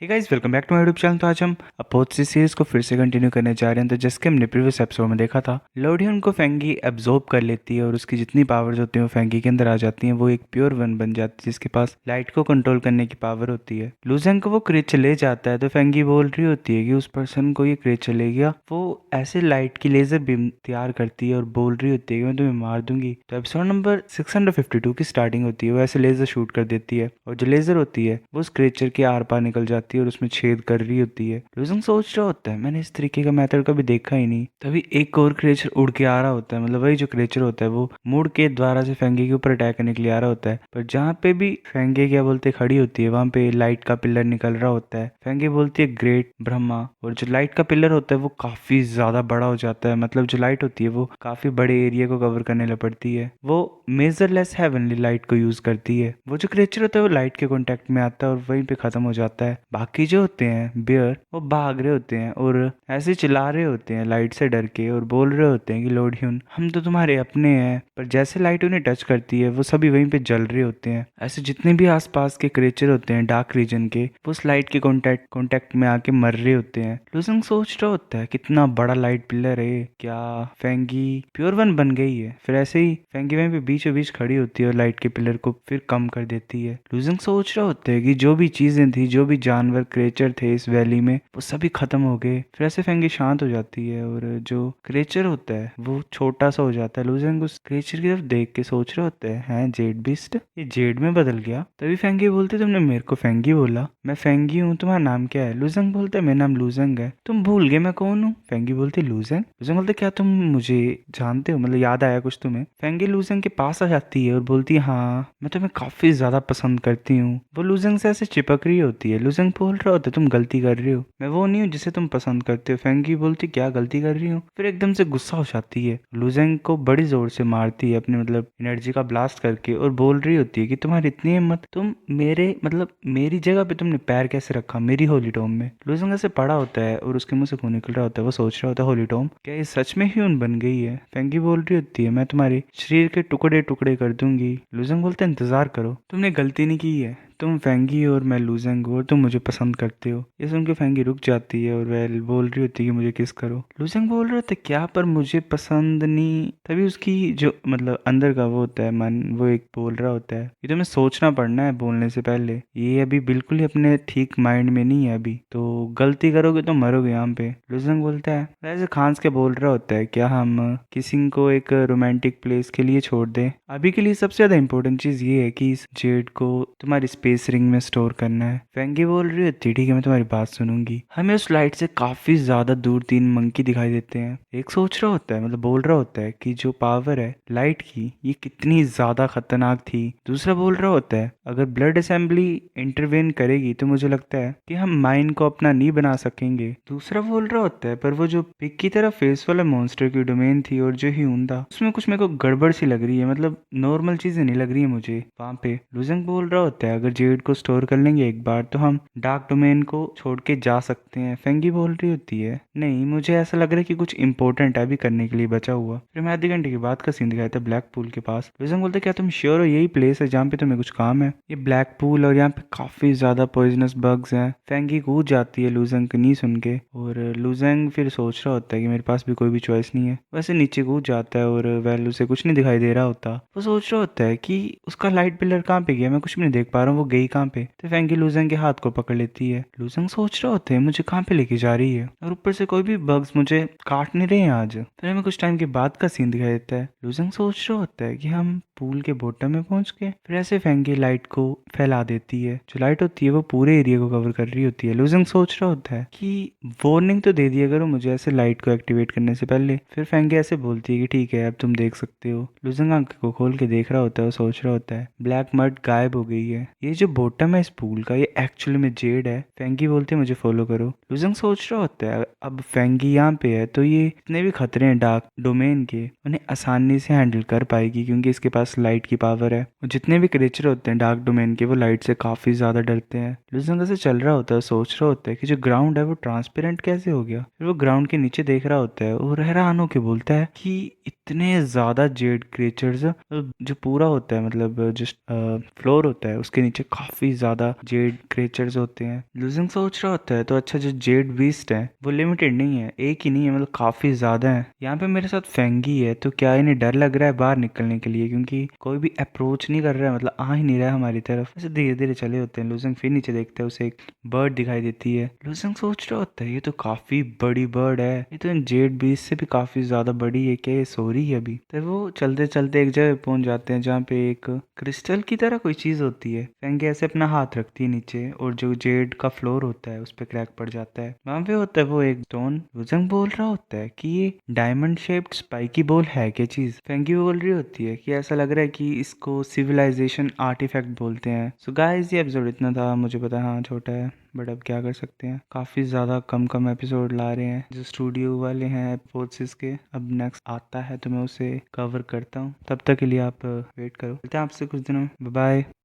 Hey guys, welcome back to my YouTube channel. तो आज हम अपोज सीरीज को फिर से कंटिन्यू करने जा रहे हैं। तो जैसे कि हमने प्रीवियस एपिसोड में देखा था, लोडियन को फेंगी एब्जॉर्ब कर लेती है और उसकी जितनी पावर्स होती हैं वो फेंगी के अंदर आ जाती हैं। वो एक प्योर वन बन जाती है जिसके पास लाइट को कंट्रोल करने की पावर होती है। लूजेंग को वो क्रिएचर ले जाता है तो फेंगी बोल रही होती है कि उस पर्सन को ये क्रिएचर ले गया। वो ऐसे लाइट की लेजर बीम तैयार करती है और बोल रही होती है कि मैं तुम्हें मार दूंगी। तो एपिसोड नंबर 652 की स्टार्टिंग होती है। वो ऐसे लेजर शूट कर देती है और जो लेजर होती है वो उस क्रिएचर के आर पार निकल जाती है और उसमें छेद कर रही होती है। लूजंग सोच रहा होता है मैंने इस तरीके का मेथड कभी देखा ही नहीं। तभी एक और क्रिएचर उड़ के आ रहा होता है, मतलब वही जो क्रिएचर होता है वो मुड़ के द्वारा से फेंगे के ऊपर अटैक करने के लिए आ रहा होता है। पर जहाँ पे भी फेंगे क्या बोलते खड़ी होती है वहां पे लाइट का पिलर निकल रहा होता है। फेंगे बोलती है ग्रेट ब्रह्मा, और जो लाइट का पिलर होता है वो काफी ज्यादा बड़ा हो जाता है। मतलब जो लाइट होती है वो काफी बड़े एरिया को कवर करने लग पड़ती है। वो मेजरलेस हेवनली लाइट को यूज करती है। वो जो क्रिएचर होता है वो लाइट के कांटेक्ट में आता है और वहीं पे खत्म हो जाता है। बाकी जो होते हैं बियर वो भाग रहे होते हैं और ऐसे चिल्ला रहे होते हैं लाइट से डर के और बोल रहे होते हैं कि लॉर्ड ह्यून हम तो तुम्हारे अपने हैं। पर जैसे लाइट उन्हें टच करती है वो सभी वहीं पे जल रहे होते हैं। ऐसे जितने भी आसपास के क्रिएचर होते हैं डार्क रीजन के वो उस लाइट के कांटेक्ट में आके मर रहे होते हैं। लुजंग सोच रहा होता है कितना बड़ा लाइट पिलर है, क्या फेंगी प्योर वन बन गई है। फिर ऐसे ही फेंगी वहीं पे बीचों बीच खड़ी होती है और लाइट के पिलर को फिर कम कर देती है। लुजंग सोच रहा होता है कि जो भी चीजें थी, जो भी जानवर क्रिएचर थे इस वैली में वो सभी खत्म हो गए। फिर ऐसे फेंगी शांत हो जाती है और जो क्रिएचर होता है वो छोटा सा हो जाता है। लुजंग उस क्रिएचर की तरफ देख के सोच रहा होता है जेड बिस्ट ये जेड में बदल गया। तभी फेंगी बोलती तुमने मेरे को फेंगी बोला, मैं फेंगी हूँ, तुम्हारा नाम क्या है? लुजंग बोलता है मेरा नाम लुजंग है। तुम भूल गए मैं कौन हूँ? फेंगी बोलती लुजंग। लुजंग बोलते क्या तुम मुझे जानते हो, मतलब याद आया कुछ तुम्हें? फेंगी लुजंग के पास आ जाती है और बोलती है हाँ मैं तुम्हें काफी ज्यादा पसंद करती हूँ। वो लुजंग से ऐसे चिपक रही होती है। लुजंग बोल रहा होता है तुम गलती कर रही हो, मैं वो नहीं हूँ जिसे तुम पसंद करते हो। फेंगी बोलती क्या गलती कर रही हूँ? फिर एकदम से गुस्सा हो जाती है, लुजंग को बड़ी जोर से मारती है अपने मतलब एनर्जी का ब्लास्ट करके और बोल रही होती है कि तुम्हारी इतनी हिम्मत, तुम मेरे मतलब मेरी जगह पे तुमने पैर कैसे रखा मेरी होली टॉम में? लुजंग ऐसे पड़ा होता है और उसके मुंह से खून निकल रहा होता है। वो सोच रहा होता है होली टॉम क्या ये सच में ह्यून बन गई है? फेंगी बोल रही होती है मैं तुम्हारे शरीर के टुकड़े टुकड़े कर दूंगी। लुजंग बोलते हैं इंतजार करो, तुमने गलती नहीं की है, तुम फेंगी और मैं लूजेंग और तुम मुझे पसंद करते हो। ये सुन के फेंगी रुक जाती है और वह बोल रही होती है कि मुझे किस करो। लूजेंग बोल रहे होते क्या पर मुझे पसंद नहीं। तभी उसकी जो मतलब अंदर का वो होता है मन, वो एक बोल रहा होता है ये तुम्हें सोचना पड़ना है बोलने से पहले, ये अभी बिल्कुल ही अपने ठीक माइंड में नहीं है, अभी तो गलती करोगे तो मरोगे यहाँ पे। लूजेंग बोलता है वैसे खांस के बोल रहा होता है क्या हम किसी को एक रोमांटिक प्लेस के लिए छोड़ दें? अभी के लिए सबसे ज्यादा इंपॉर्टेंट चीज ये है कि इस जेड को तुम्हारी स्पेस रिंग में स्टोर करना है। फेंगी बोल रही होती ठीक है मैं तुम्हारी बात सुनूंगी। हमें उस लाइट से काफी ज्यादा दूर तीन मंकी दिखाई देते हैं। एक सोच रहा होता है मतलब बोल रहा होता है कि जो पावर है लाइट की ये कितनी ज्यादा खतरनाक थी। दूसरा बोल रहा होता है अगर ब्लड असेंबली इंटरवेन करेगी तो मुझे लगता है कि हम माइंड को अपना नहीं बना सकेंगे। दूसरा बोल रहा होता है पर वो जो पिग की तरह फेस वाला मॉन्स्टर की डोमेन थी और जो ह्यून था उसमें कुछ मेरे को गड़बड़ सी लग रही है, मतलब नॉर्मल चीजें नहीं लग रही है मुझे वहां पे। लुजंग बोल रहा होता है अगर जेड को स्टोर कर लेंगे एक बार तो हम डार्क डोमेन को छोड़ के जा सकते हैं। फेंगी बोल रही होती है नहीं मुझे ऐसा लग रहा है कि कुछ इंपॉर्टेंट है अभी करने के लिए बचा हुआ। फिर मैं आधे घंटे के बाद का सीन दिखाया था ब्लैक पूल के पास। लुजंग बोलते क्या तुम श्योर हो यही प्लेस है जहाँ पे तुम्हें कुछ काम है? ये ब्लैक पूल और यहाँ पे काफी ज्यादा पॉइजनस बग्स हैं। फेंगी कूद जाती है लुजंग की नहीं सुन के और लुजंग फिर सोच रहा होता है कि मेरे पास भी कोई भी चॉइस नहीं है। वैसे नीचे कूद जाता है और वेल उसे कुछ नहीं दिखाई दे रहा होता। वो सोच रहा होता है कि उसका लाइट पिलर कहाँ पे गया, मैं कुछ भी नहीं देख पा रहा हूँ, वो गई कहाँ पे? तो फेंगी लुजंग के हाथ को पकड़ लेती है। लुजंग सोच रहा होता है मुझे कहाँ पे लेके जा रही है और ऊपर से कोई भी बग्स मुझे काट नहीं रहे हैं आज। फिर हमें कुछ टाइम के बाद का सीन दिखाई देता है। लुजंग सोच रहा होता है कि हम पूल के बॉटम में पहुंच गए। फिर ऐसे फेंगी लाइट को फैला देती है। जो लाइट होती है वो पूरे एरिया को कवर कर रही होती है। लुजंग सोच रहा होता है कि वार्निंग तो दे दिया करो मुझे ऐसे लाइट को एक्टिवेट करने से पहले। फिर फेंगी ऐसे बोलती है कि ठीक है अब तुम देख सकते हो। लुजंग आंख को खोल के देख रहा होता है और सोच रहा होता है ब्लैक मड गायब हो गई है। ये जो बॉटम है इस पूल का ये एक्चुअली में जेड है। फेंगी बोलते मुझे फॉलो करो। लुजंग सोच रहा होता है अब फेंगी यहाँ पे है तो ये इतने भी खतरे हैं डार्क डोमेन के उन्हें आसानी से हैंडल कर पाएगी क्योंकि इसके पास लाइट की पावर है। और जितने भी क्रिएचर होते हैं डार्क डोमेन के वो लाइट से काफी ज्यादा डरते हैं। लुजंग से चल रहा होता है सोच रहा होता है कि जो ग्राउंड है वो ट्रांसपेरेंट कैसे हो गया। फिर वो ग्राउंड के नीचे देख रहा होता है और हैरान होकर बोलता है कि इतने ज्यादा जेड क्रिएचर्स जो पूरा होता है, मतलब जस्ट फ्लोर होता है उसके नीचे काफी ज्यादा जेड क्रिएचर्स होते हैं। लूजिंग सोच रहा होता है तो अच्छा, जो जेड बीस्ट है वो लिमिटेड नहीं है, एक ही नहीं है, मतलब काफी ज्यादा है। यहाँ पे मेरे साथ फेंगी है, तो क्या इन्हें डर लग रहा है बाहर निकलने के लिए, क्योंकि कोई भी अप्रोच नहीं कर रहा है, मतलब आ ही नहीं रहा है हमारी तरफ। ऐसे धीरे धीरे चले होते हैं। लूजिंग फिर नीचे देखता है, उसे एक बर्ड दिखाई देती है। लूजिंग सोच रहा होता है ये तो काफी बड़ी बर्ड है, ये तो इन जेड बीस्ट से भी काफी ज्यादा बड़ी है, क्या ये सो रही है अभी? तो वो चलते चलते एक जगह पहुंच जाते हैं जहाँ पे एक क्रिस्टल की तरह कोई चीज होती है। फेंगी ऐसे अपना हाथ रखती है नीचे, और जो जेड का फ्लोर होता है उस पर क्रैक पड़ जाता है। वहां पे होता है वो एक स्टोन। वुजंग बोल रहा होता है कि ये डायमंड शेप्ड स्पाइकी बॉल है क्या चीज? फेंगी बोल रही होती है कि ऐसा लग रहा है कि इसको सिविलाइजेशन आर्टिफैक्ट बोलते हैं। सो गाइस, ये एपिसोड इतना था, मुझे पता है हाँ छोटा है, बट अब क्या कर सकते हैं, काफी ज्यादा कम कम एपिसोड ला रहे हैं जो स्टूडियो वाले हैं फोर्सेस के। अब नेक्स्ट आता है तो मैं उसे कवर करता हूँ, तब तक के लिए आप वेट करो। मिलते हैं आपसे कुछ दिनों में। Bye bye.